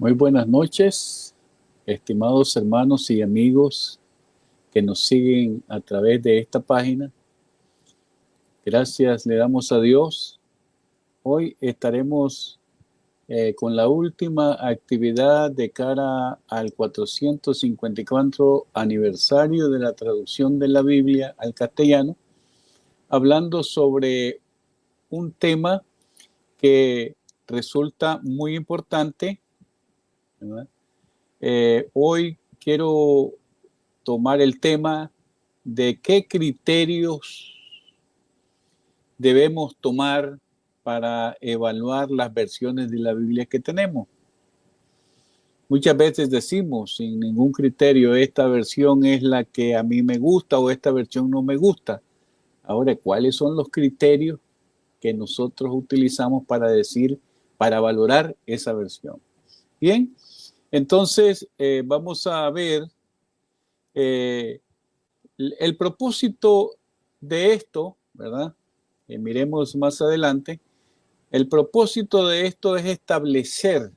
Muy buenas noches, estimados hermanos y amigos que nos siguen a través de esta página. Gracias le damos a Dios. Hoy estaremos con la última actividad de cara al 454 aniversario de la traducción de la Biblia al castellano, hablando sobre un tema que resulta muy importante, ¿verdad? Hoy quiero tomar el tema de qué criterios debemos tomar para evaluar las versiones de la Biblia que tenemos. Muchas veces decimos sin ningún criterio, esta versión es la que a mí me gusta o esta versión no me gusta. Ahora, ¿cuáles son los criterios que nosotros utilizamos para decir, para valorar esa versión? Bien, entonces vamos a ver el propósito de esto, ¿verdad? Miremos más adelante. El propósito de esto es establecer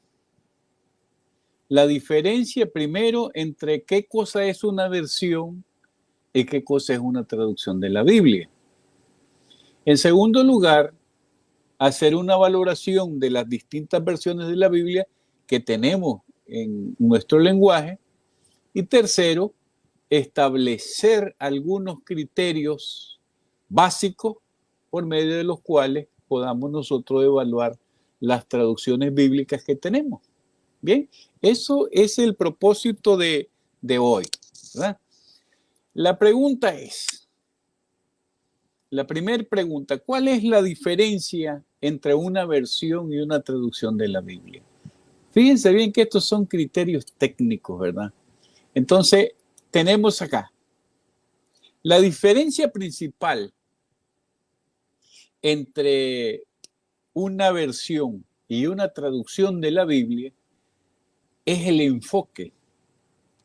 la diferencia primero entre qué cosa es una versión y qué cosa es una traducción de la Biblia. En segundo lugar, hacer una valoración de las distintas versiones de la Biblia que tenemos en nuestro lenguaje. Y tercero, establecer algunos criterios básicos por medio de los cuales podamos nosotros evaluar las traducciones bíblicas que tenemos. Bien, eso es el propósito de hoy, ¿verdad? La primera pregunta, ¿cuál es la diferencia entre una versión y una traducción de la Biblia? Fíjense bien que estos son criterios técnicos, ¿verdad? Entonces, tenemos acá la diferencia principal entre una versión y una traducción de la Biblia es el enfoque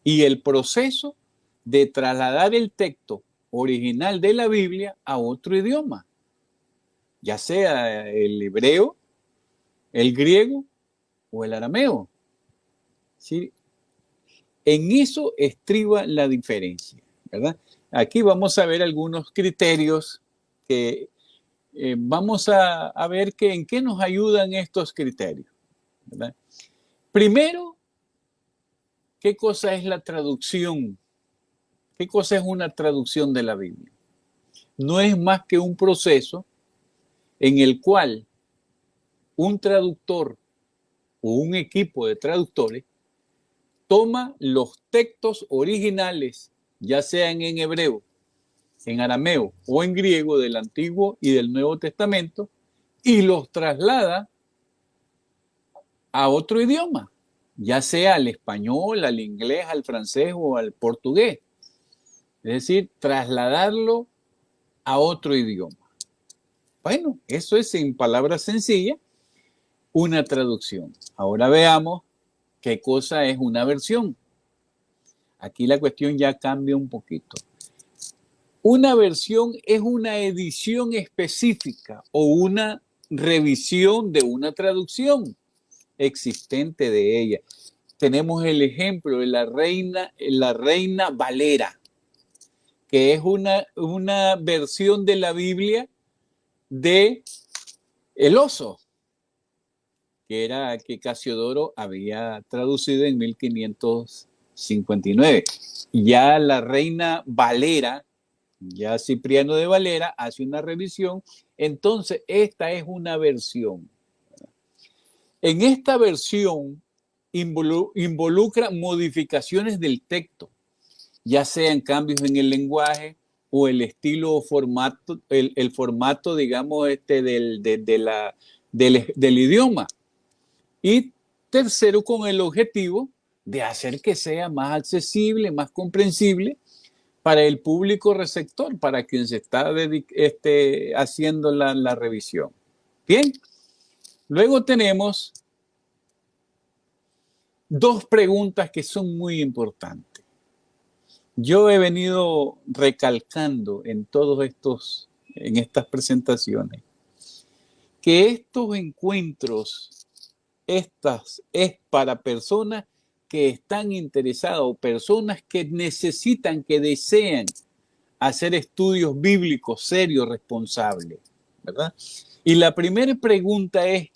y el proceso de trasladar el texto original de la Biblia a otro idioma, ya sea el hebreo, el griego o el arameo. ¿Sí? En eso estriba la diferencia, ¿verdad? Aquí vamos a ver algunos criterios que vamos a ver en qué nos ayudan estos criterios, ¿verdad? Primero, ¿qué cosa es la traducción? ¿Qué cosa es una traducción de la Biblia? No es más que un proceso en el cual un traductor o un equipo de traductores toma los textos originales, ya sean en hebreo, en arameo o en griego del Antiguo y del Nuevo Testamento, y los traslada a otro idioma, ya sea al español, al inglés, al francés o al portugués. Es decir, trasladarlo a otro idioma. Bueno, eso es en palabras sencillas una traducción. Ahora veamos qué cosa es una versión. Aquí la cuestión ya cambia un poquito. Una versión es una edición específica o una revisión de una traducción existente de ella. Tenemos el ejemplo de la Reina Valera, que es una versión de la Biblia de El Oso, que Casiodoro había traducido en 1559. Ya la Reina Valera, ya Cipriano de Valera hace una revisión, entonces esta es una versión. En esta versión involucra modificaciones del texto, ya sean cambios en el lenguaje o el estilo o formato, el formato, digamos, del idioma. Y tercero, con el objetivo de hacer que sea más accesible, más comprensible para el público receptor, para quien se está haciendo la revisión. Bien, luego tenemos dos preguntas que son muy importantes. Yo he venido recalcando en estas presentaciones, que estos encuentros estas es para personas que están interesadas o personas que necesitan, que desean hacer estudios bíblicos serios, responsables, ¿verdad? Y la primera pregunta es,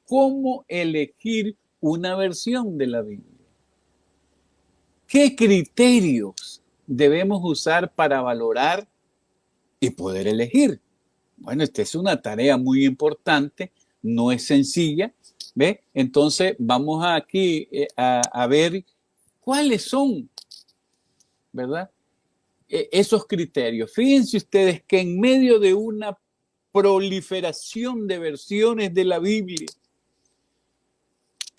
¿cómo elegir una versión de la Biblia? ¿Qué criterios debemos usar para valorar y poder elegir? Bueno, esta es una tarea muy importante, no es sencilla, ¿ve? Entonces vamos aquí a ver cuáles son, ¿verdad? Esos criterios. Fíjense ustedes que en medio de una proliferación de versiones de la Biblia,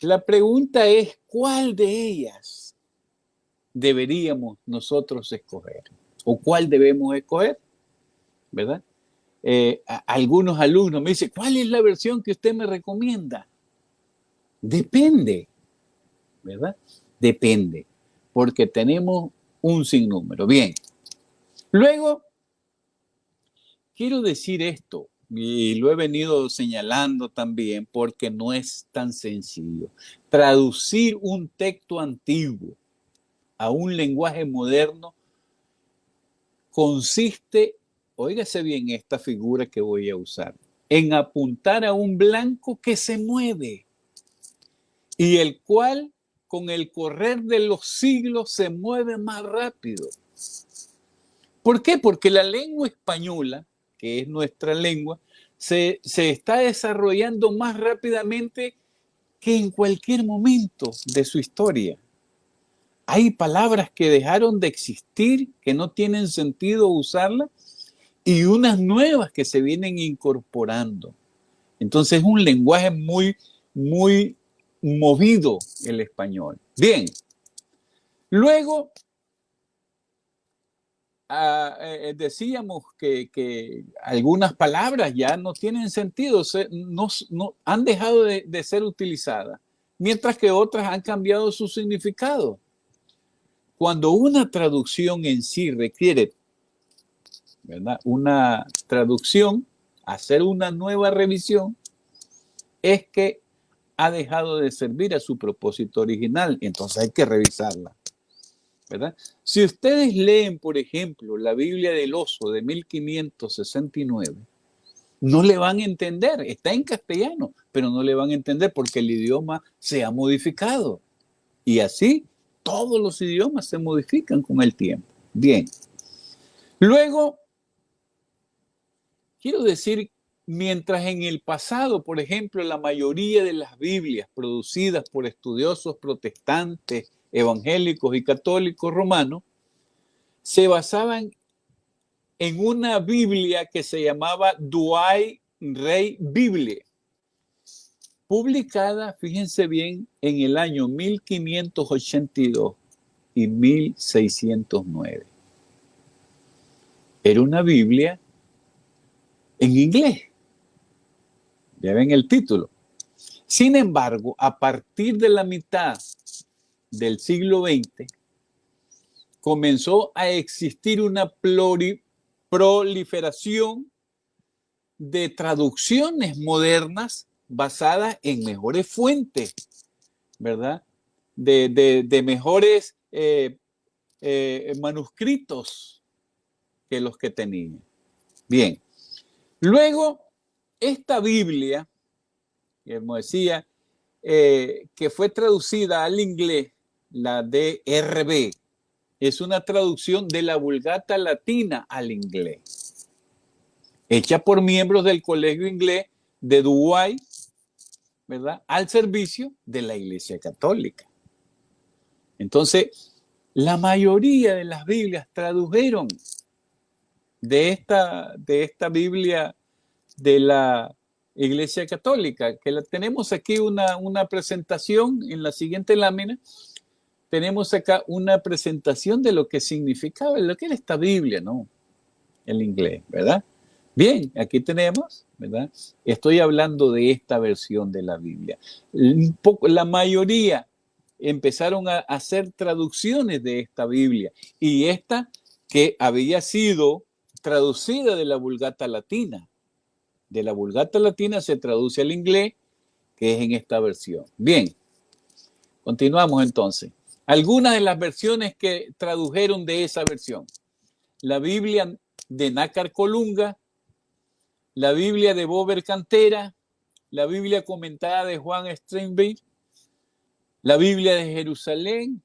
la pregunta es, ¿cuál de ellas deberíamos nosotros escoger? ¿O cuál debemos escoger? ¿Verdad? Algunos alumnos me dicen, ¿cuál es la versión que usted me recomienda? Depende, ¿verdad? Depende, porque tenemos un sinnúmero. Bien, luego quiero decir esto, y lo he venido señalando también porque no es tan sencillo. Traducir un texto antiguo a un lenguaje moderno consiste, óigase bien esta figura que voy a usar, en apuntar a un blanco que se mueve y el cual con el correr de los siglos se mueve más rápido. ¿Por qué? Porque la lengua española, que es nuestra lengua, se está desarrollando más rápidamente que en cualquier momento de su historia. Hay palabras que dejaron de existir, que no tienen sentido usarlas, y unas nuevas que se vienen incorporando. Entonces es un lenguaje muy, muy movido el español. Bien, luego decíamos que algunas palabras ya no tienen sentido, no, han dejado de ser utilizadas, mientras que otras han cambiado su significado. Cuando una traducción en sí requiere, ¿verdad?, una traducción, hacer una nueva revisión, es que ha dejado de servir a su propósito original, entonces hay que revisarla, ¿verdad? Si ustedes leen, por ejemplo, la Biblia del Oso de 1569, no le van a entender, está en castellano, pero no le van a entender porque el idioma se ha modificado. Y así todos los idiomas se modifican con el tiempo. Bien. Luego, quiero decir, mientras en el pasado, por ejemplo, la mayoría de las Biblias producidas por estudiosos protestantes, evangélicos y católicos romanos se basaban en una Biblia que se llamaba Douay Rey Bible, publicada, fíjense bien, en el año 1582 y 1609. Era una Biblia en inglés. Ya ven el título. Sin embargo, a partir de la mitad del siglo XX, comenzó a existir una proliferación de traducciones modernas basadas en mejores fuentes, ¿verdad? De mejores manuscritos que los que tenían. Bien, luego esta Biblia, como decía, que fue traducida al inglés, la DRB, es una traducción de la Vulgata Latina al inglés, hecha por miembros del Colegio Inglés de Douay, ¿verdad?, al servicio de la Iglesia Católica. Entonces, la mayoría de las Biblias tradujeron de esta Biblia de la Iglesia Católica, que la tenemos aquí una presentación en la siguiente lámina. Tenemos acá una presentación de lo que significaba, lo que era esta Biblia, ¿no? El inglés, ¿verdad? Bien, aquí tenemos, ¿verdad? Estoy hablando de esta versión de la Biblia. La mayoría empezaron a hacer traducciones de esta Biblia, y esta que había sido traducida de la Vulgata Latina. De la Vulgata Latina se traduce al inglés que es en esta versión. Bien, continuamos entonces. Algunas de las versiones que tradujeron de esa versión. La Biblia de Nácar Colunga, la Biblia de Bober Cantera, la Biblia comentada de Juan Steinbeck, la Biblia de Jerusalén,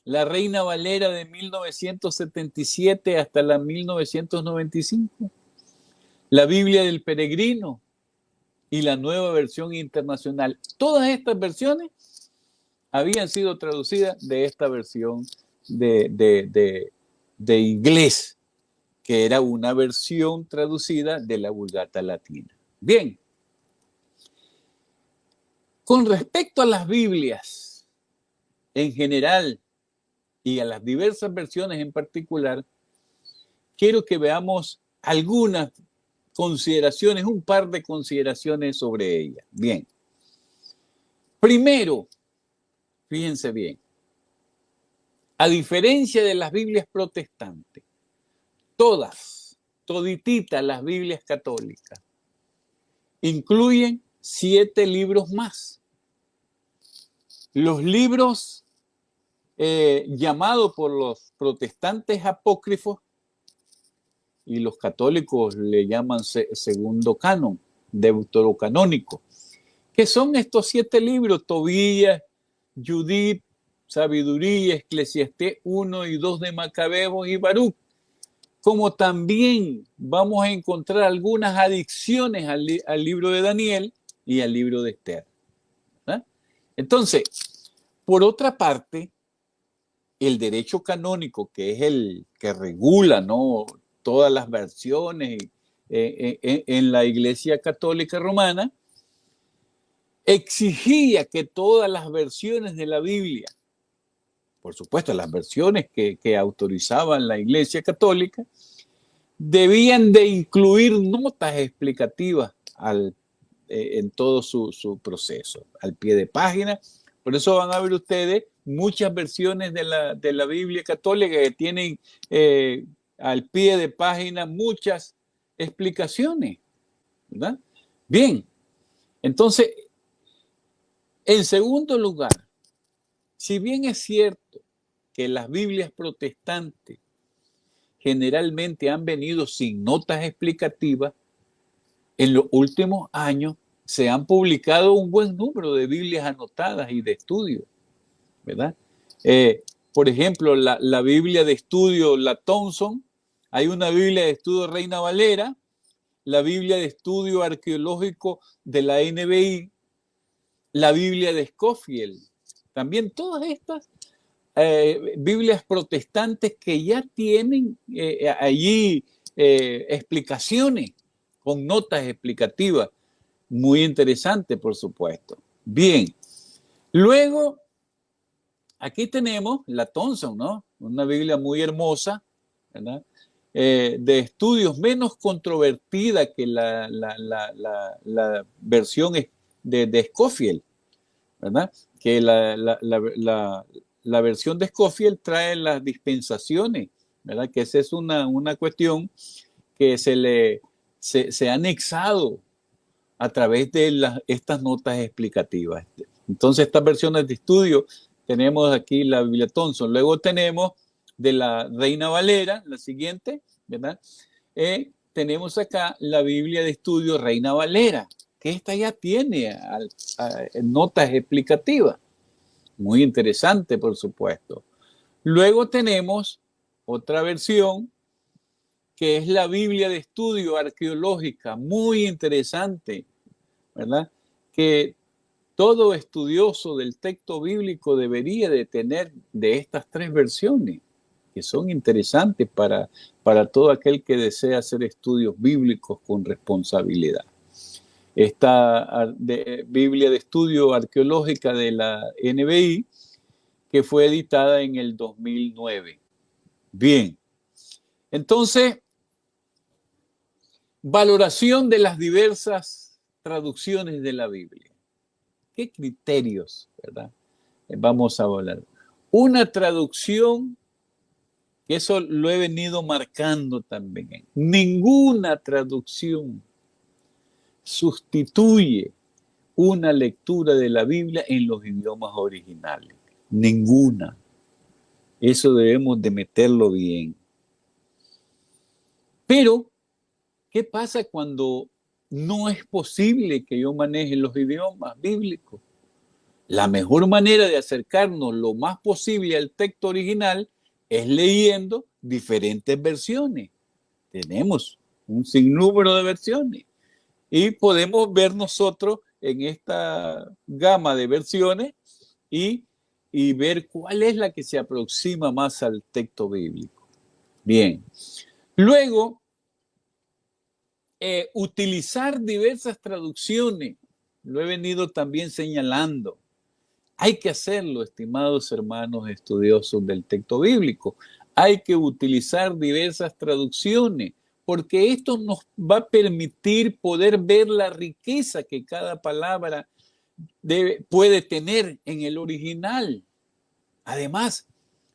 la Reina Valera de 1977 hasta la 1995, la Biblia del Peregrino y la Nueva Versión Internacional. Todas estas versiones habían sido traducidas de esta versión de inglés, que era una versión traducida de la Vulgata Latina. Bien, con respecto a las Biblias en general y a las diversas versiones en particular, quiero que veamos algunas consideraciones, un par de consideraciones sobre ellas. Bien, primero, fíjense bien, a diferencia de las Biblias protestantes, todititas las Biblias católicas, incluyen 7 libros más. Los libros llamados por los protestantes apócrifos y los católicos le llaman segundo canon, deuterocanónico, que son estos 7 libros: Tobías, Judith, Sabiduría, Eclesiastés 1 y 2 de Macabeos y Baruch. Como también vamos a encontrar algunas adicciones al libro de Daniel y al libro de Esther. ¿Eh? Entonces, por otra parte, el derecho canónico, que es el que regula, ¿no?, todas las versiones en la Iglesia Católica Romana, exigía que todas las versiones de la Biblia, por supuesto, las versiones que autorizaban la Iglesia Católica, debían de incluir notas explicativas en todo su proceso, al pie de página. Por eso van a ver ustedes muchas versiones de la Biblia católica que tienen al pie de página muchas explicaciones, ¿verdad? Bien, entonces, en segundo lugar, si bien es cierto que las Biblias protestantes generalmente han venido sin notas explicativas, en los últimos años se han publicado un buen número de Biblias anotadas y de estudio, ¿verdad? Por ejemplo, la Biblia de estudio, la Thompson, hay una Biblia de estudio Reina Valera, la Biblia de estudio arqueológico de la NBI, la Biblia de Scofield. También todas estas Biblias protestantes que ya tienen allí explicaciones con notas explicativas. Muy interesante, por supuesto. Bien, luego aquí tenemos la Thompson, ¿no? Una Biblia muy hermosa, ¿verdad? De estudios, menos controvertida que la versión de Scofield, ¿verdad? Que la versión de Scofield trae las dispensaciones, ¿verdad? Que esa es una cuestión que se ha anexado a través de estas notas explicativas. Entonces, estas versiones de estudio, tenemos aquí la Biblia Thompson, luego tenemos de la Reina Valera, la siguiente, ¿verdad? Tenemos acá la Biblia de estudio Reina Valera, que esta ya tiene notas explicativas. Muy interesante, por supuesto. Luego tenemos otra versión, que es la Biblia de estudio arqueológica, muy interesante, ¿verdad? Que todo estudioso del texto bíblico debería de tener de estas 3 versiones, que son interesantes para todo aquel que desea hacer estudios bíblicos con responsabilidad. Esta Biblia de estudio arqueológica de la NBI, que fue editada en el 2009. Bien, entonces, valoración de las diversas traducciones de la Biblia. ¿Qué criterios, verdad? Vamos a hablar. Una traducción, que eso lo he venido marcando también. Ninguna traducción sustituye una lectura de la Biblia en los idiomas originales. Ninguna. Eso debemos de meterlo bien. Pero, ¿qué pasa cuando no es posible que yo maneje los idiomas bíblicos? La mejor manera de acercarnos lo más posible al texto original es leyendo diferentes versiones. Tenemos un sinnúmero de versiones y podemos ver nosotros en esta gama de versiones y ver cuál es la que se aproxima más al texto bíblico. Bien. Luego, utilizar diversas traducciones. Lo he venido también señalando. Hay que hacerlo, estimados hermanos estudiosos del texto bíblico. Hay que utilizar diversas traducciones, porque esto nos va a permitir poder ver la riqueza que cada palabra puede tener en el original. Además,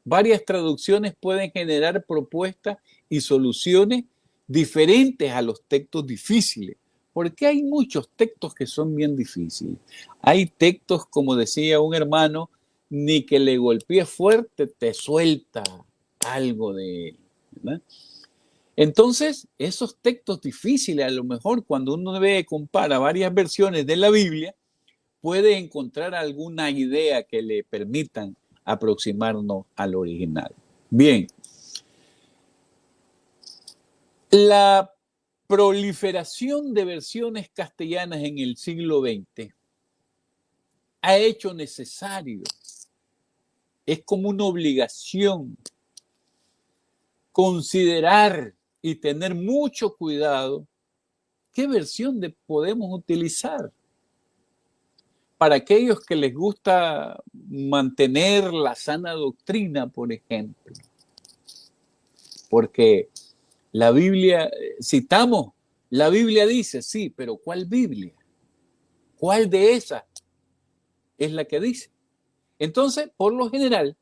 varias traducciones pueden generar propuestas y soluciones diferentes a los textos difíciles, porque hay muchos textos que son bien difíciles. Hay textos, como decía un hermano, ni que le golpee fuerte te suelta algo de él, ¿verdad? Entonces, esos textos difíciles, a lo mejor cuando uno compara varias versiones de la Biblia, puede encontrar alguna idea que le permitan aproximarnos al original. Bien. La proliferación de versiones castellanas en el siglo XX ha hecho necesario, es como una obligación, considerar y tener mucho cuidado qué versión podemos utilizar. Para aquellos que les gusta mantener la sana doctrina, por ejemplo, porque la Biblia, citamos, la Biblia dice, sí, pero ¿cuál Biblia? ¿Cuál de esas es la que dice? Entonces, por lo general,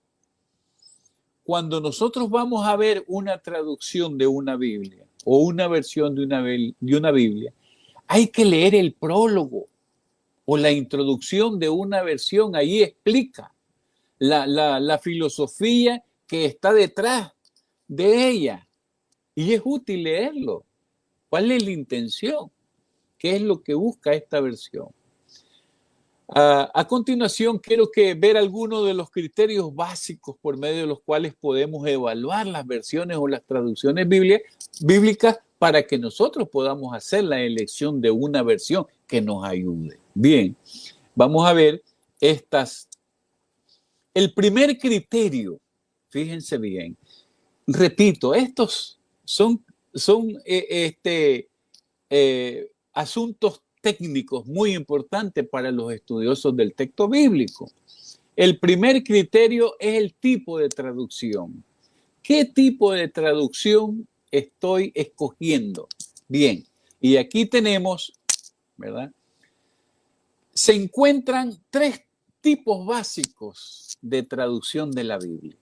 cuando nosotros vamos a ver una traducción de una Biblia o una versión de una Biblia, hay que leer el prólogo o la introducción de una versión. Ahí explica la filosofía que está detrás de ella. Y es útil leerlo. ¿Cuál es la intención? ¿Qué es lo que busca esta versión? A continuación, quiero ver algunos de los criterios básicos por medio de los cuales podemos evaluar las versiones o las traducciones bíblicas para que nosotros podamos hacer la elección de una versión que nos ayude. Bien, vamos a ver estas. El primer criterio, fíjense bien, repito, estos son asuntos técnicos muy importantes para los estudiosos del texto bíblico. El primer criterio es el tipo de traducción. ¿Qué tipo de traducción estoy escogiendo? Bien, y aquí tenemos, ¿verdad? Se encuentran tres tipos básicos de traducción de la Biblia.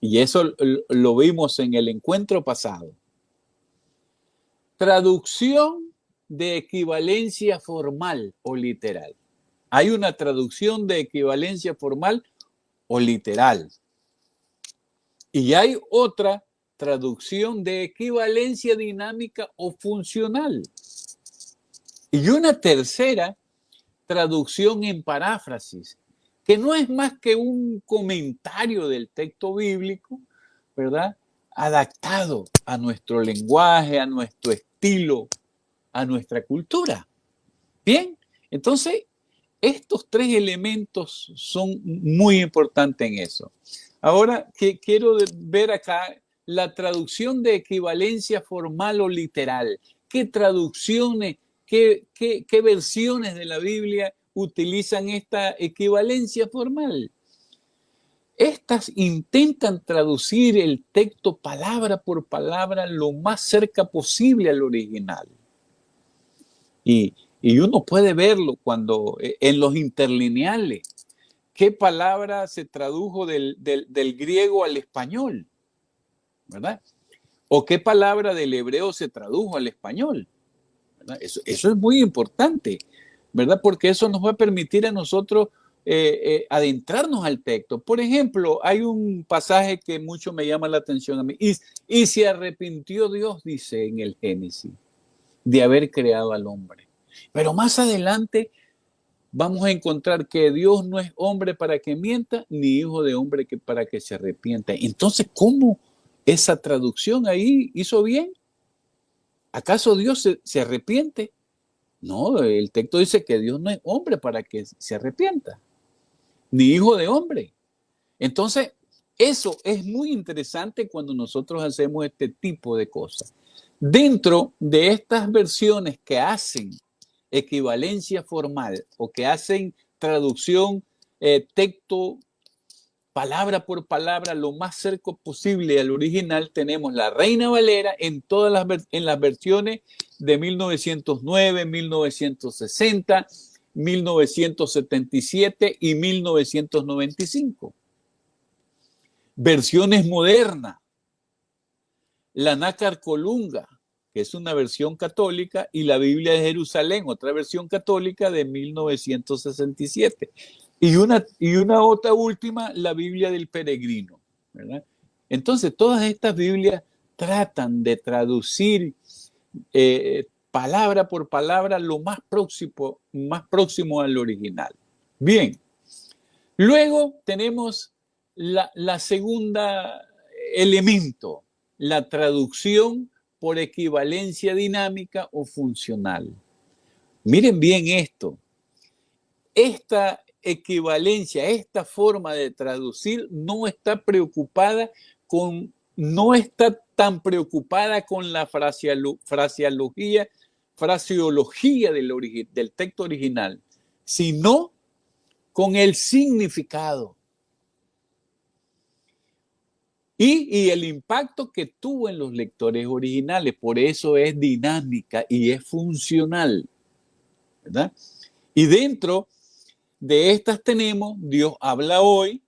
Y eso lo vimos en el encuentro pasado. Traducción de equivalencia formal o literal. Hay una traducción de equivalencia formal o literal. Y hay otra traducción de equivalencia dinámica o funcional. Y una tercera traducción en paráfrasis, que no es más que un comentario del texto bíblico, ¿verdad? Adaptado a nuestro lenguaje, a nuestro estilo, a nuestra cultura. Bien, entonces estos tres elementos son muy importantes en eso. Ahora quiero ver acá la traducción de equivalencia formal o literal. ¿Qué traducciones, qué versiones de la Biblia utilizan esta equivalencia formal? Estas intentan traducir el texto palabra por palabra lo más cerca posible al original. Y uno puede verlo cuando en los interlineales, qué palabra se tradujo del griego al español, ¿verdad? O qué palabra del hebreo se tradujo al español, ¿verdad? Eso es muy importante, ¿verdad? Porque eso nos va a permitir a nosotros adentrarnos al texto. Por ejemplo, hay un pasaje que mucho me llama la atención a mí. Y se arrepintió Dios, dice en el Génesis, de haber creado al hombre. Pero más adelante vamos a encontrar que Dios no es hombre para que mienta, ni hijo de hombre para que se arrepienta. Entonces, ¿cómo esa traducción ahí hizo bien? ¿Acaso Dios se arrepiente? No, el texto dice que Dios no es hombre para que se arrepienta, ni hijo de hombre. Entonces, eso es muy interesante cuando nosotros hacemos este tipo de cosas. Dentro de estas versiones que hacen equivalencia formal o que hacen traducción texto palabra por palabra lo más cerca posible al original, tenemos la Reina Valera en todas las versiones de 1909, 1960, 1977 y 1995. Versiones modernas, la Nácar Colunga, que es una versión católica, y la Biblia de Jerusalén, otra versión católica de 1967. Y una otra última, la Biblia del Peregrino, ¿verdad? Entonces, todas estas Biblias tratan de traducir palabra por palabra lo más próximo al original. Bien, luego tenemos la segunda elemento, la traducción por equivalencia dinámica o funcional. Miren bien esto. Esta equivalencia, esta forma de traducir no está tan preocupada con la fraseología del texto original, sino con el significado y el impacto que tuvo en los lectores originales. Por eso es dinámica y es funcional, ¿verdad? Y dentro de estas tenemos Dios habla hoy,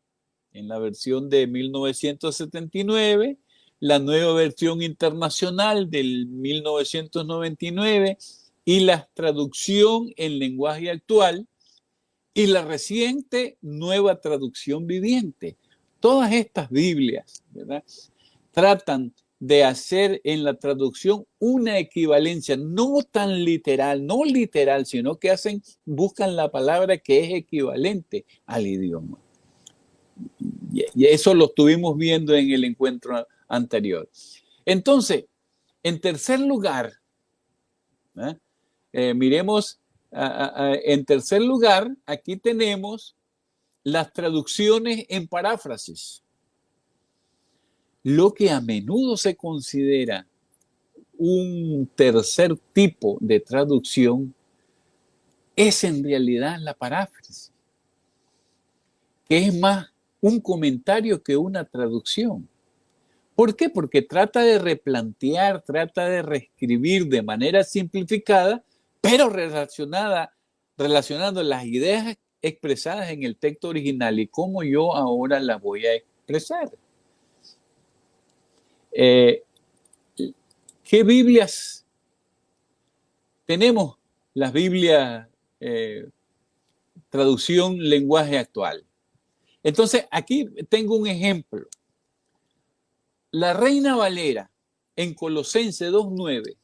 en la versión de 1979, la nueva versión internacional del 1999 y la traducción en lenguaje actual y la reciente nueva traducción viviente. Todas estas Biblias, ¿verdad?, tratan de hacer en la traducción una equivalencia, no tan literal, no literal, sino que buscan la palabra que es equivalente al idioma. Y eso lo estuvimos viendo en el encuentro anterior. Entonces, en tercer lugar, miremos, en tercer lugar, aquí tenemos las traducciones en paráfrasis. Lo que a menudo se considera un tercer tipo de traducción es en realidad la paráfrasis, que es más un comentario que una traducción. ¿Por qué? Porque trata de replantear, trata de reescribir de manera simplificada, pero relacionando las ideas expresadas en el texto original y cómo yo ahora las voy a expresar. ¿Qué Biblias tenemos? Las Biblias traducción lenguaje actual. Entonces, aquí tengo un ejemplo. La Reina Valera en Colosenses 2:9,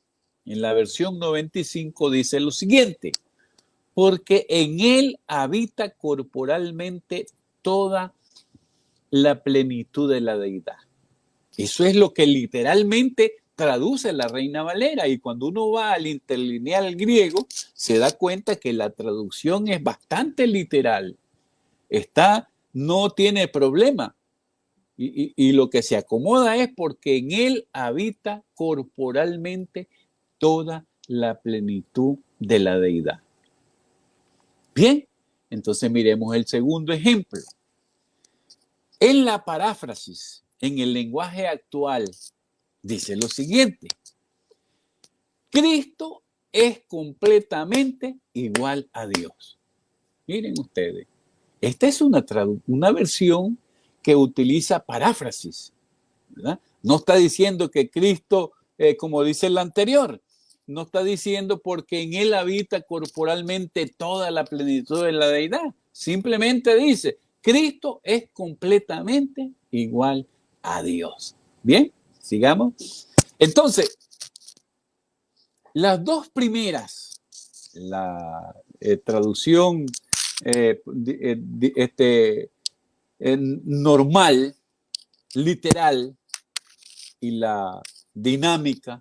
en la versión 95, dice lo siguiente: porque en él habita corporalmente toda la plenitud de la deidad. Eso es lo que literalmente traduce la Reina Valera, y cuando uno va al interlineal griego se da cuenta que la traducción es bastante literal. No tiene problema. Y lo que se acomoda es porque en él habita corporalmente toda la plenitud de la deidad. Bien, entonces miremos el segundo ejemplo. En la paráfrasis, en el lenguaje actual, dice lo siguiente: Cristo es completamente igual a Dios. Miren ustedes, esta es una versión que utiliza paráfrasis, ¿verdad? No está diciendo que Cristo, como dice el anterior, no está diciendo porque en él habita corporalmente toda la plenitud de la deidad. Simplemente dice, Cristo es completamente igual a Dios. Bien, sigamos. Entonces, las dos primeras, la traducción normal, literal, y la dinámica,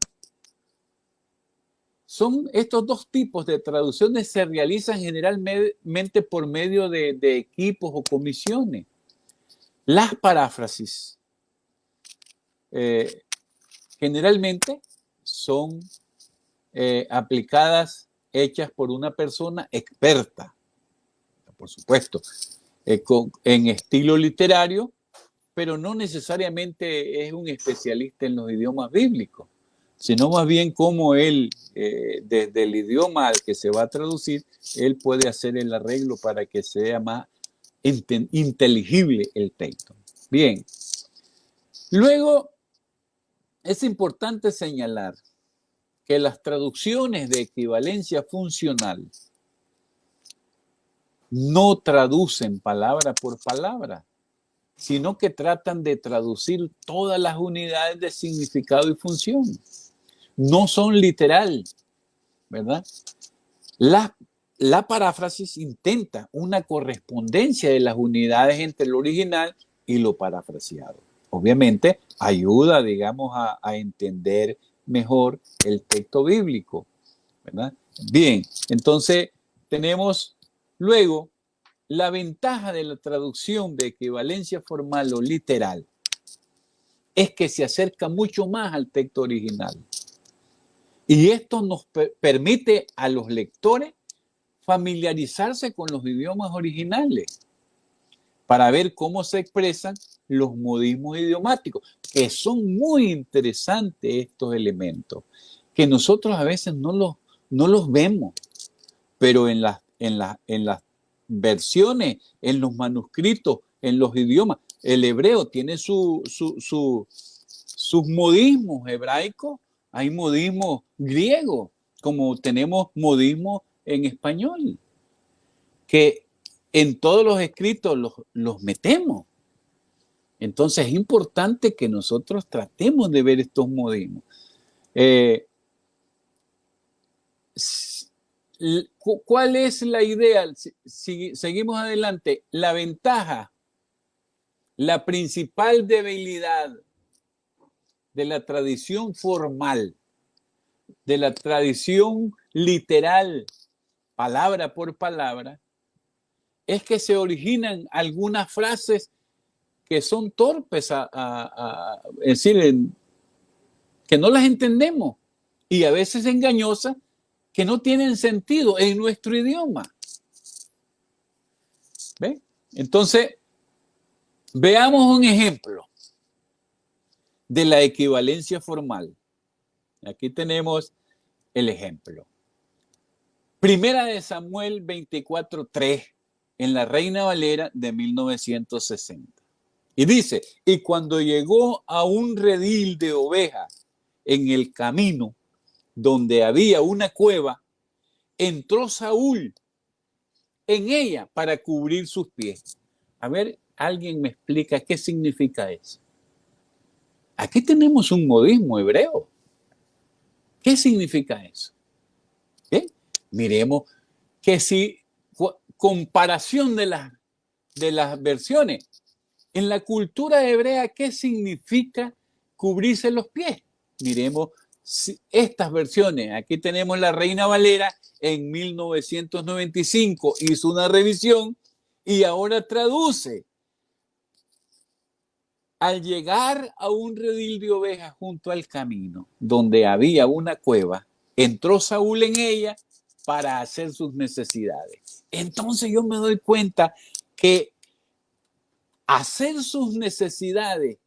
son estos dos tipos de traducciones se realizan generalmente por medio de equipos o comisiones. Las paráfrasis generalmente son aplicadas, hechas por una persona experta, por supuesto, en estilo literario, pero no necesariamente es un especialista en los idiomas bíblicos, sino más bien como él, desde el idioma al que se va a traducir, él puede hacer el arreglo para que sea más inteligible el texto. Bien. Luego, es importante señalar que las traducciones de equivalencia funcional no traducen palabra por palabra, sino que tratan de traducir todas las unidades de significado y función. No son literal, ¿verdad? La paráfrasis intenta una correspondencia de las unidades entre el original y lo parafraseado. Obviamente, ayuda, digamos, a entender mejor el texto bíblico, ¿verdad? Bien, entonces tenemos luego la ventaja de la traducción de equivalencia formal o literal es que se acerca mucho más al texto original. Y esto nos permite a los lectores familiarizarse con los idiomas originales para ver cómo se expresan los modismos idiomáticos, que son muy interesantes estos elementos, que nosotros a veces no los vemos, pero en las versiones, en los manuscritos, en los idiomas, el hebreo tiene sus modismos hebraicos, hay modismos griegos, como tenemos modismos en español, que en todos los escritos los metemos. Entonces es importante que nosotros tratemos de ver estos modismos. ¿Cuál es la idea? Si seguimos adelante, la ventaja, la principal debilidad de la tradición formal, de la tradición literal, palabra por palabra, es que se originan algunas frases que son torpes, es decir, que no las entendemos y a veces engañosas, que no tienen sentido en nuestro idioma. ¿Ven? Entonces, veamos un ejemplo de la equivalencia formal. Aquí tenemos el ejemplo. Primera de Samuel 24:3 en la Reina Valera de 1960. Y dice, y cuando llegó a un redil de ovejas en el camino donde había una cueva, entró Saúl en ella para cubrir sus pies. A ver, alguien me explica qué significa eso. Aquí tenemos un modismo hebreo. ¿Qué significa eso? ¿Bien? Miremos que si comparación de las versiones, en la cultura hebrea, ¿qué significa cubrirse los pies? Miremos estas versiones. Aquí tenemos la Reina Valera en 1995, hizo una revisión y ahora traduce. Al llegar a un redil de ovejas junto al camino, donde había una cueva, entró Saúl en ella para hacer sus necesidades. Entonces yo me doy cuenta que hacer sus necesidades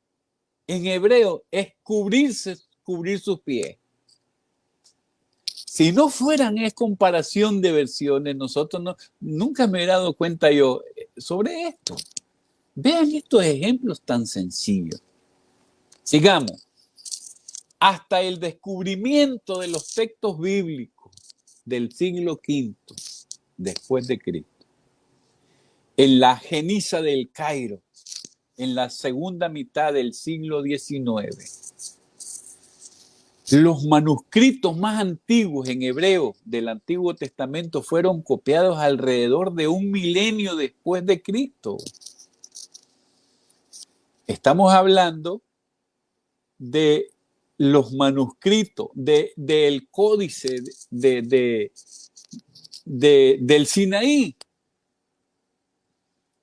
en hebreo es cubrir sus pies. Si no fueran es comparación de versiones, nosotros nunca me he dado cuenta yo sobre esto. Vean estos ejemplos tan sencillos. Sigamos. hasta el descubrimiento de los textos bíblicos del siglo V después de Cristo, en la Geniza del Cairo, en la segunda mitad del siglo XIX, los manuscritos más antiguos en hebreo del Antiguo Testamento fueron copiados alrededor de 1 milenio después de Cristo. Estamos hablando de los manuscritos del códice del Sinaí,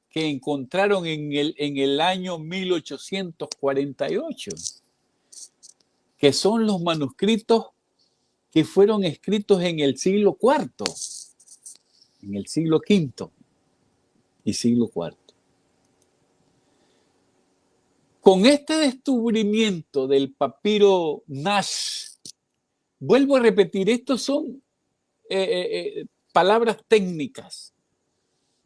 que encontraron en el año 1848, que son los manuscritos que fueron escritos en el siglo IV, en el siglo V y siglo IV. Con este descubrimiento del papiro Nash, vuelvo a repetir, estos son palabras técnicas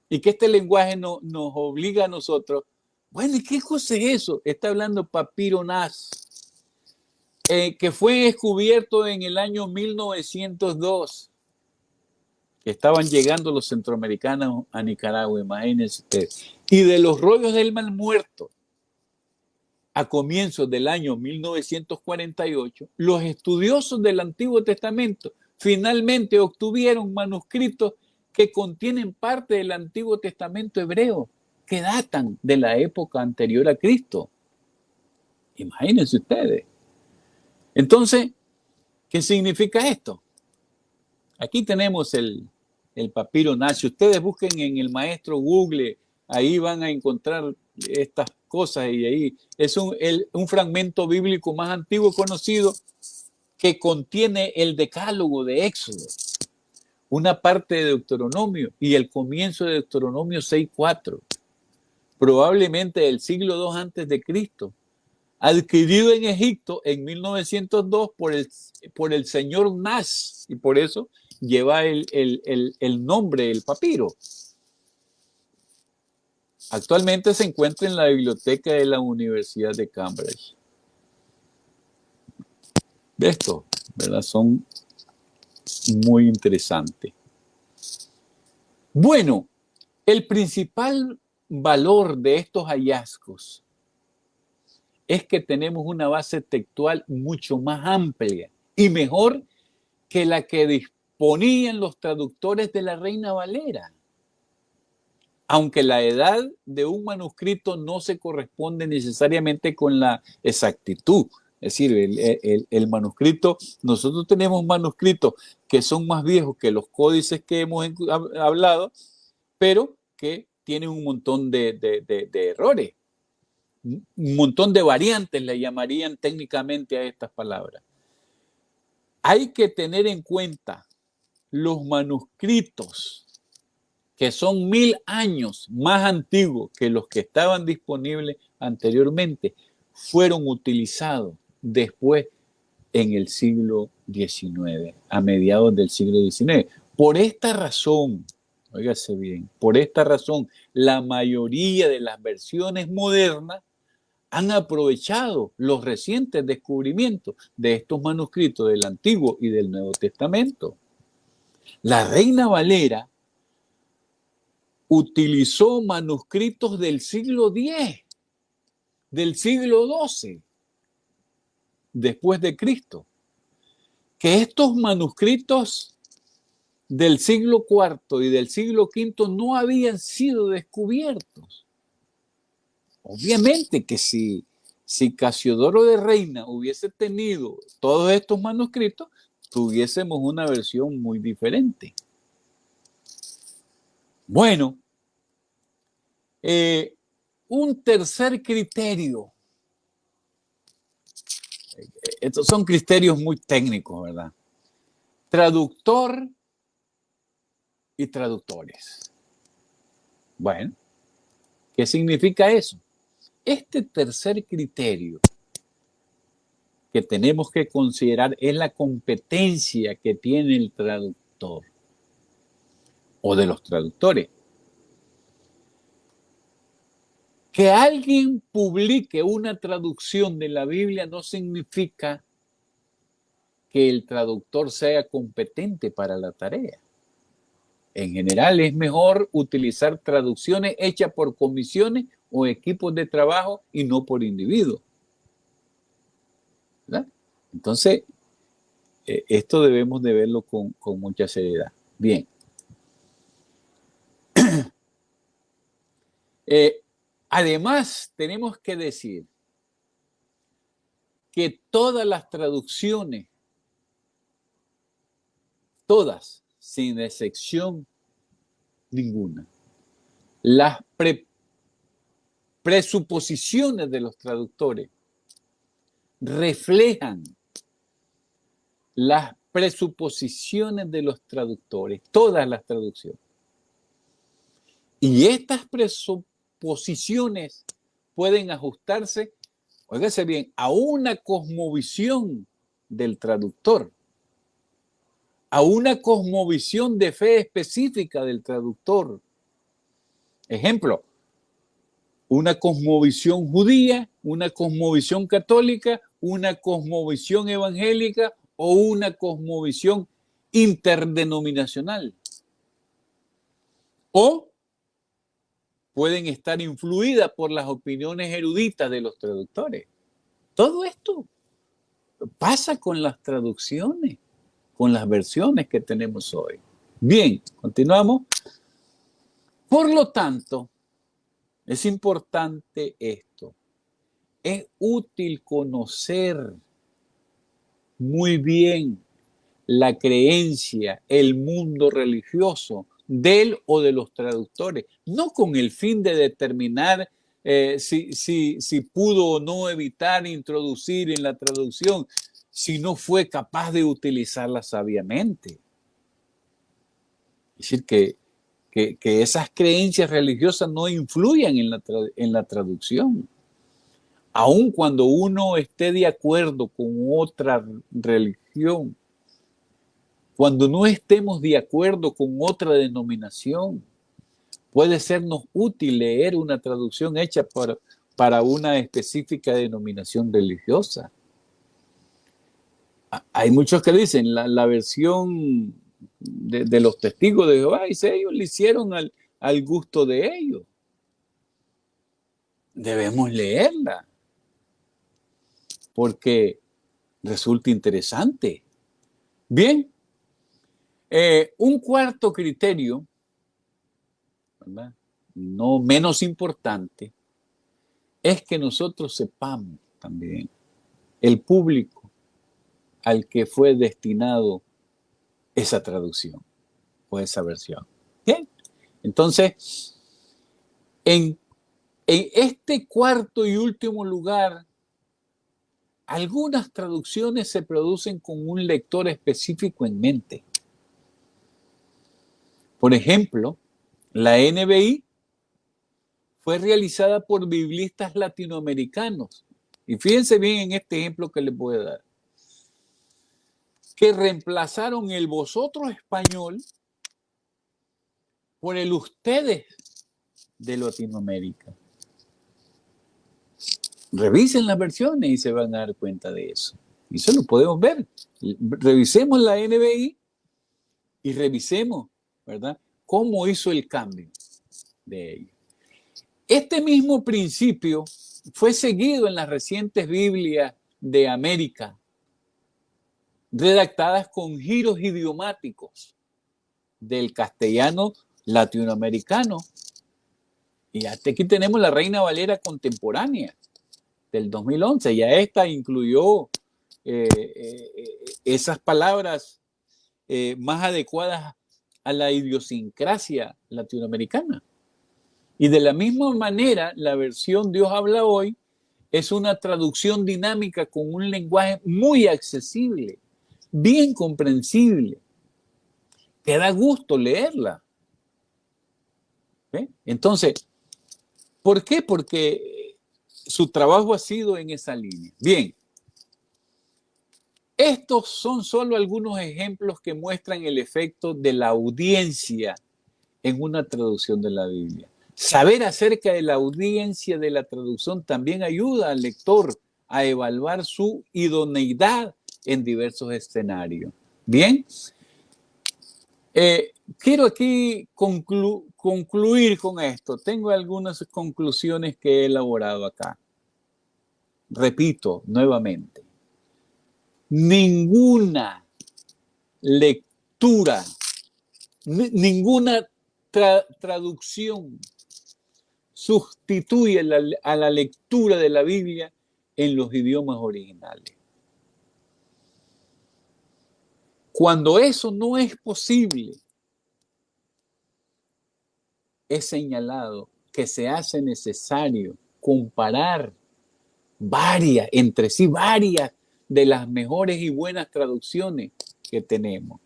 y que este lenguaje nos obliga a nosotros. Bueno, ¿y qué cosa es eso? Está hablando papiro Nash, que fue descubierto en el año 1902, que estaban llegando los centroamericanos a Nicaragua, imagínense ustedes, y de los rollos del Mar Muerto. A comienzos del año 1948, los estudiosos del Antiguo Testamento finalmente obtuvieron manuscritos que contienen parte del Antiguo Testamento hebreo, que datan de la época anterior a Cristo. Imagínense ustedes. Entonces, ¿qué significa esto? Aquí tenemos el papiro Nash. Ustedes busquen en el maestro Google, ahí van a encontrar estas cosas, y ahí es un fragmento bíblico más antiguo conocido que contiene el decálogo de Éxodo, una parte de Deuteronomio y el comienzo de Deuteronomio 6:4, probablemente del siglo II antes de Cristo, adquirido en Egipto en 1902 por el señor Nash, y por eso lleva el nombre del papiro. Actualmente se encuentra en la biblioteca de la Universidad de Cambridge. De esto, ¿verdad? Son muy interesantes. Bueno, el principal valor de estos hallazgos es que tenemos una base textual mucho más amplia y mejor que la que disponían los traductores de la Reina Valera. Aunque la edad de un manuscrito no se corresponde necesariamente con la exactitud. Es decir, el manuscrito, nosotros tenemos manuscritos que son más viejos que los códices que hemos hablado, pero que tienen un montón de errores, un montón de variantes, le llamarían técnicamente a estas palabras. Hay que tener en cuenta los manuscritos que son 1000 años más antiguos que los que estaban disponibles anteriormente, fueron utilizados después en el siglo XIX, a mediados del siglo XIX. Por esta razón, óigase bien, por esta razón, la mayoría de las versiones modernas han aprovechado los recientes descubrimientos de estos manuscritos del Antiguo y del Nuevo Testamento. La Reina Valera utilizó manuscritos del siglo X, del siglo XII, después de Cristo. Que estos manuscritos del siglo IV y del siglo V no habían sido descubiertos. Obviamente que si Casiodoro de Reina hubiese tenido todos estos manuscritos, tuviésemos una versión muy diferente. Bueno, un tercer criterio. Estos son criterios muy técnicos, ¿verdad? Traductor y traductores. Bueno, ¿qué significa eso? Este tercer criterio que tenemos que considerar es la competencia que tiene el traductor o de los traductores. Que alguien publique una traducción de la Biblia no significa que el traductor sea competente para la tarea. En general es mejor utilizar traducciones hechas por comisiones o equipos de trabajo y no por individuos, ¿verdad? Entonces, esto debemos de verlo con mucha seriedad. Bien. Además, tenemos que decir que todas las traducciones, todas, sin excepción ninguna, las presuposiciones de los traductores reflejan las presuposiciones de los traductores, todas las traducciones. Y estas presuposiciones pueden ajustarse, óigase bien, a una cosmovisión del traductor, a una cosmovisión de fe específica del traductor. Ejemplo, una cosmovisión judía, una cosmovisión católica, una cosmovisión evangélica o una cosmovisión interdenominacional. O pueden estar influidas por las opiniones eruditas de los traductores. Todo esto pasa con las traducciones, con las versiones que tenemos hoy. Bien, continuamos. Por lo tanto, es importante esto. Es útil conocer muy bien la creencia, el mundo religioso del o de los traductores, no con el fin de determinar si pudo o no evitar introducir en la traducción, si no fue capaz de utilizarla sabiamente. Es decir, que esas creencias religiosas no influyan en la traducción. Aun cuando uno esté de acuerdo con otra religión, cuando no estemos de acuerdo con otra denominación, puede sernos útil leer una traducción hecha para una específica denominación religiosa. Hay muchos que dicen la versión de los testigos de Jehová, dice, ellos le hicieron al gusto de ellos. Debemos leerla porque resulta interesante. Bien, un cuarto criterio, ¿verdad?, no menos importante, es que nosotros sepamos también el público al que fue destinado esa traducción o esa versión. Bien, entonces, en este cuarto y último lugar, algunas traducciones se producen con un lector específico en mente. Por ejemplo, la NBI fue realizada por biblistas latinoamericanos. Y fíjense bien en este ejemplo que les voy a dar. Que reemplazaron el vosotros español por el ustedes de Latinoamérica. Revisen las versiones y se van a dar cuenta de eso. Y eso lo podemos ver. Revisemos la NBI y revisemos, ¿verdad?, cómo hizo el cambio de ellos. Este mismo principio fue seguido en las recientes Biblias de América, redactadas con giros idiomáticos del castellano latinoamericano. Y hasta aquí tenemos la Reina Valera contemporánea del 2011. Ya esta incluyó esas palabras más adecuadas a la idiosincrasia latinoamericana. Y de la misma manera, la versión Dios habla hoy es una traducción dinámica con un lenguaje muy accesible, bien comprensible. Te da gusto leerla. ¿Ve? Entonces, ¿por qué? Porque su trabajo ha sido en esa línea. Bien, estos son solo algunos ejemplos que muestran el efecto de la audiencia en una traducción de la Biblia. Saber acerca de la audiencia de la traducción también ayuda al lector a evaluar su idoneidad en diversos escenarios. Bien, quiero aquí concluir con esto. Tengo algunas conclusiones que he elaborado acá. Repito nuevamente, ninguna lectura, ninguna traducción sustituye a la lectura de la Biblia en los idiomas originales. Cuando eso no es posible, es señalado que se hace necesario comparar entre sí varias de las mejores y buenas traducciones que tenemos.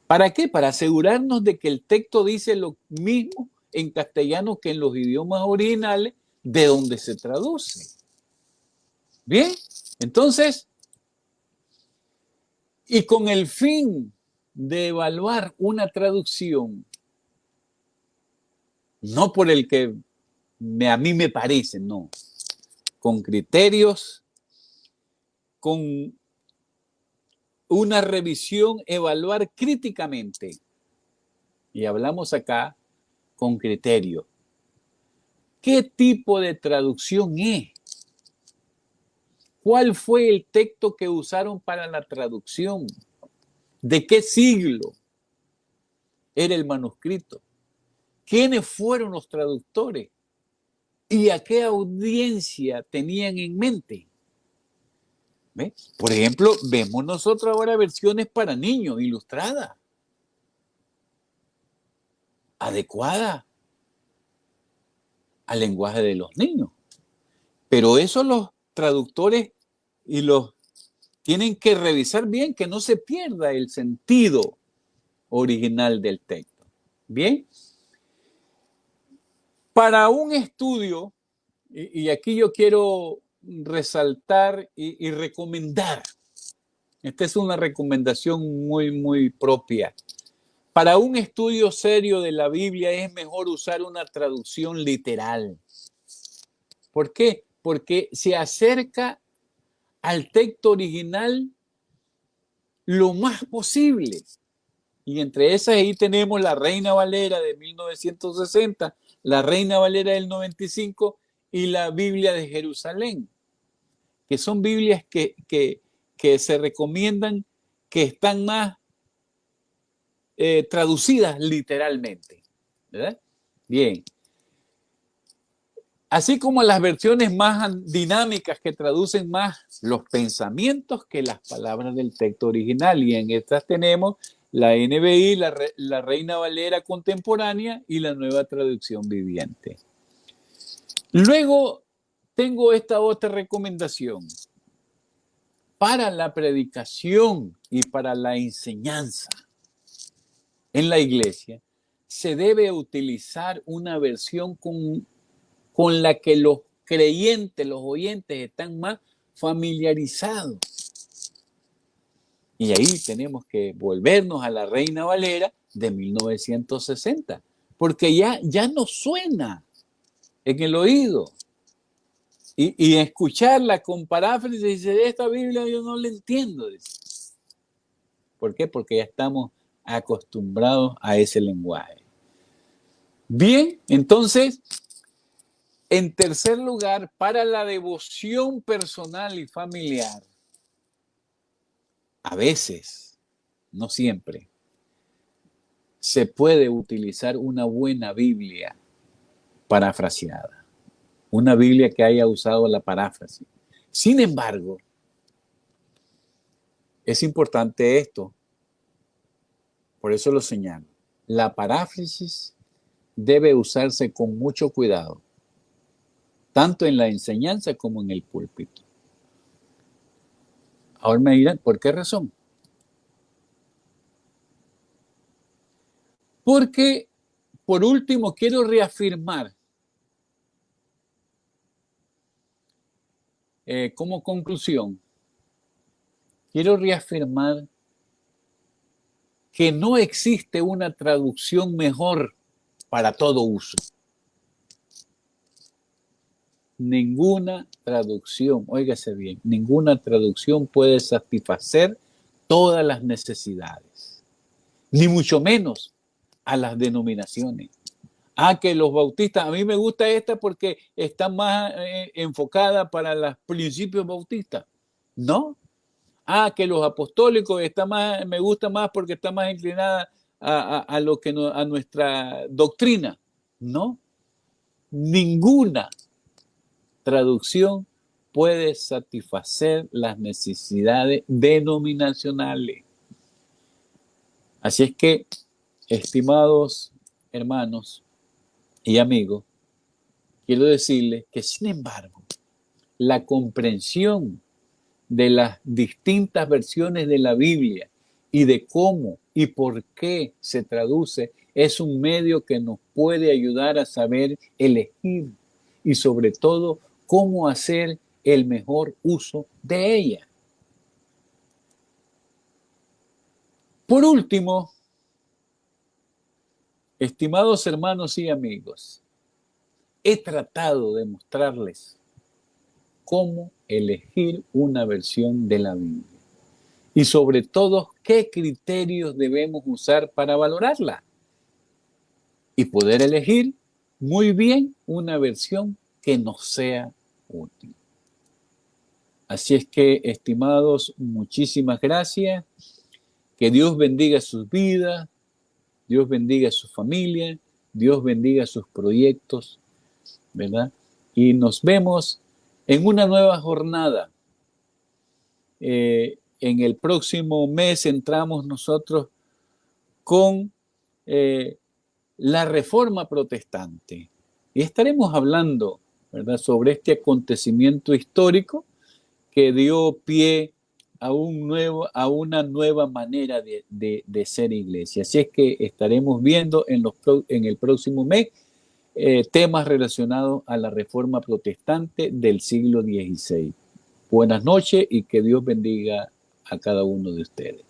¿Para qué? Para asegurarnos de que el texto dice lo mismo en castellano que en los idiomas originales de donde se traduce. Bien, entonces, y con el fin de evaluar una traducción, no por el que a mí me parece, no, con criterios, con una revisión, evaluar críticamente. Y hablamos acá con criterio. ¿Qué tipo de traducción es? ¿Cuál fue el texto que usaron para la traducción? ¿De qué siglo era el manuscrito? ¿Quiénes fueron los traductores? ¿Y a qué audiencia tenían en mente? ¿Ve? Por ejemplo, vemos nosotros ahora versiones para niños ilustradas, adecuadas al lenguaje de los niños. Pero eso los traductores y los tienen que revisar bien, que no se pierda el sentido original del texto. Bien, para un estudio, y aquí yo quiero resaltar y recomendar, esta es una recomendación muy propia. Para un estudio serio de la Biblia es mejor usar una traducción literal. ¿Por qué? Porque se acerca al texto original lo más posible. Y entre esas ahí tenemos la Reina Valera de 1960, la Reina Valera del 95 y la Biblia de Jerusalén, que son Biblias que se recomiendan, que están más traducidas literalmente, ¿verdad? Bien. Así como las versiones más dinámicas que traducen más los pensamientos que las palabras del texto original. Y en estas tenemos la NBI, la Reina Valera contemporánea y la Nueva Traducción Viviente. Luego tengo esta otra recomendación. Para la predicación y para la enseñanza en la iglesia, se debe utilizar una versión con la que los creyentes, los oyentes están más familiarizados. Y ahí tenemos que volvernos a la Reina Valera de 1960, porque ya no suena en el oído. Y escucharla con paráfrasis, dice, esta Biblia yo no la entiendo. Dice. ¿Por qué? Porque ya estamos acostumbrados a ese lenguaje. Bien, entonces, en tercer lugar, para la devoción personal y familiar, a veces, no siempre, se puede utilizar una buena Biblia parafraseada, una Biblia que haya usado la paráfrasis. Sin embargo, es importante esto, por eso lo señalo. La paráfrasis debe usarse con mucho cuidado, tanto en la enseñanza como en el púlpito. Ahora me dirán, ¿por qué razón? Porque, por último, quiero reafirmar, como conclusión, quiero reafirmar que no existe una traducción mejor para todo uso. ninguna traducción, óigase bien, ninguna traducción puede satisfacer todas las necesidades, ni mucho menos a las denominaciones. Que los bautistas, a mí me gusta esta porque está más enfocada para los principios bautistas. No. Que los apostólicos me gusta más porque está más inclinada a lo que a nuestra doctrina. No. Ninguna traducción puede satisfacer las necesidades denominacionales. Así es que, estimados hermanos y amigos, quiero decirles que, sin embargo, la comprensión de las distintas versiones de la Biblia y de cómo y por qué se traduce es un medio que nos puede ayudar a saber elegir y sobre todo cómo hacer el mejor uso de ella. Por último, estimados hermanos y amigos, he tratado de mostrarles cómo elegir una versión de la Biblia y sobre todo qué criterios debemos usar para valorarla y poder elegir muy bien una versión que nos sea útil. Así es que, estimados, muchísimas gracias. Que Dios bendiga sus vidas, Dios bendiga su familia, Dios bendiga sus proyectos, ¿verdad? Y nos vemos en una nueva jornada. En el próximo mes entramos nosotros con la Reforma Protestante y estaremos hablando, ¿verdad?, sobre este acontecimiento histórico que dio pie a una nueva manera de ser iglesia. Así es que estaremos viendo en el próximo mes temas relacionados a la Reforma Protestante del siglo XVI. Buenas noches y que Dios bendiga a cada uno de ustedes.